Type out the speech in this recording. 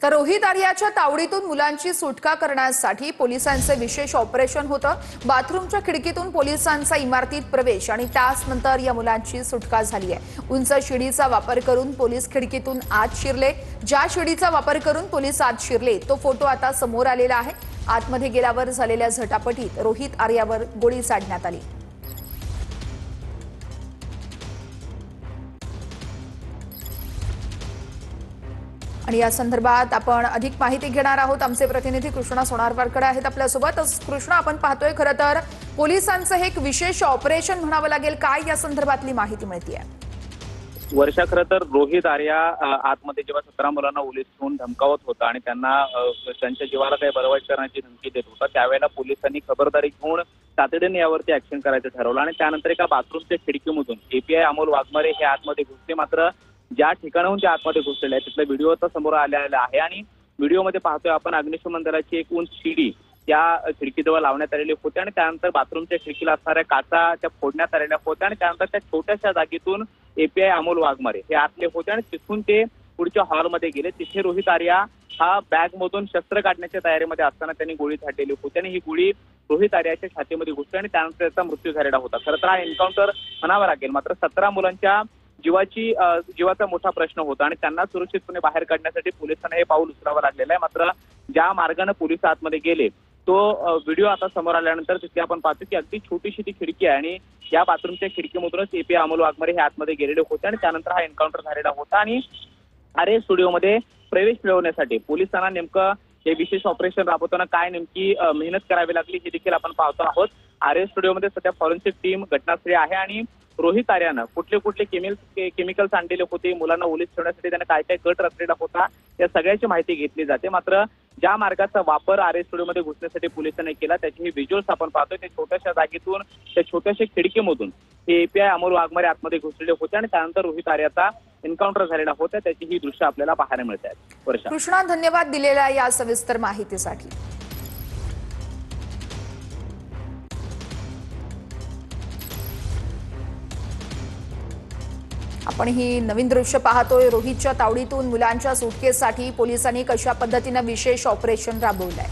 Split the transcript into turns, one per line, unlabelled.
तर रोहित आर्याच्या तावडीतून मुलांची सुटका करण्यासाठी पोलिसांचे विशेष ऑपरेशन होतं। बाथरूमच्या खिडकीतून पोलिसांचा इमारतीत प्रवेश आणि तासनंतर या मुलांची सुटका झाली आहे। उंच शिडीचा वापर करून पोलीस खिडकीतून आत शिरले। ज्या शिडीचा वापर करून पोलीस आत शिरले तो फोटो आता समोर आलेला आहे। आतमध्ये गेल्यावर झालेल्या झटापटीत रोहित आर्यावर गोळी झाडण्यात आली। आणि या संदर्भात आपण अधिक माहिती घेणार आहोत। आमचे प्रतिनिधी कृष्णा सोनारवारकडे आहेत आपल्यासोबत। कृष्णा, आपण पाहतोय खरं तर पोलिसांचं हे एक विशेष ऑपरेशन म्हणावं लागेल, काय या संदर्भातली माहिती मिळतेय?
वर्षा, खरं तर रोहित आर्या आतमध्ये जेव्हा 17 मुलांना उचलून धमकावत होता आणि त्यांना त्यांच्या जीवाला काही बरवाईट करण्याची धमकी देत होता, त्यावेळेला पोलिसांनी खबरदारी घेऊन तातडीने यावरती ऍक्शन करायचं ठरवलं आणि त्यानंतर एका बाथरूमच्या खिडकीमधून एपीआय अमोल वाघमारे हे आतमध्ये घुसले। मात्र ज्या ठिकाणाहून ते आतमध्ये घुसलेले आहे तिथला व्हिडिओ आता समोर आलेला आहे आणि व्हिडिओमध्ये पाहतोय आपण अग्निशमन दलाची एक उंच शिडी त्या खिडकीजवळ लावण्यात आलेली होती आणि त्यानंतर बाथरूमच्या खिडकीला असणाऱ्या काचा त्या फोडण्यात आलेल्या होत्या आणि त्यानंतर त्या छोट्याशा जागेतून एपीआय अमोल वाघमारे हे आतले होते आणि तिथून ते पुढच्या हॉलमध्ये गेले। तिथे रोहित आर्या हा बॅगमधून शस्त्र काढण्याच्या तयारीमध्ये असताना त्यांनी गोळी झाडलेली होती आणि ही गोळी रोहित आर्याच्या छातीमध्ये घुसली आणि त्यानंतर त्याचा मृत्यू झालेला होता। खरं तर हा एन्काउंटर म्हणावा लागेल, मात्र 17 मुलांच्या जीवाचा मोठा प्रश्न होता आणि त्यांना सुरक्षितपणे बाहेर काढण्यासाठी पोलिसांना हे पाऊल उचलावं लागलेलं आहे। मात्र ज्या मार्गाने पोलीस आतमध्ये गेले तो व्हिडिओ आता समोर आल्यानंतर तिथे आपण पाहतो की अगदी छोटीशी ती खिडकी आहे आणि या बाथरूमच्या खिडकीमधूनच एपीआय अमोल वाघमारे हे आतमध्ये गेलेले होते आणि त्यानंतर हा एन्काउंटर झालेला होता आणि आर्य स्टुडिओमध्ये प्रवेश मिळवण्यासाठी पोलिसांना नेमकं हे विशेष ऑपरेशन राबवताना काय नेमकी मेहनत करावी लागली हे देखील आपण पाहतो आहोत। आर्य स्टुडिओमध्ये सध्या फॉरेन्सिक टीम घटनास्थळी आहे आणि रोहित आर्यानं कुठले केमिकल्स आणलेले होते, मुलांना ओलीस ठेवण्यासाठी त्याने काय काय कट रचलेला होता, या सगळ्याची माहिती घेतली जाते। मात्र ज्या मार्गाचा वापर आर्य स्टुडिओमध्ये घुसण्यासाठी पोलिसांनी केला त्याचे हे व्हिज्युअल्स आपण पाहतोय। त्या छोट्याशा जागेतून त्या छोट्याशा खिडकीमधून हे एपीआय अमोल वाघमारे आतमध्ये घुसलेले होते आणि त्यानंतर रोहित आर्याचा एन्काउंटर झालेला होता, त्याची ही दृश्य आपल्याला पाहायला मिळत आहेत। वर्षा,
कृष्णा, धन्यवाद दिलेल्या या सविस्तर माहितीसाठी। आपण ही नवीन दृश्य पाहतोय। रोहितच्या तावडीतून मुलांच्या सुटकेसाठी पोलिसांनी कशा पद्धतीने विशेष ऑपरेशन राबवलंय।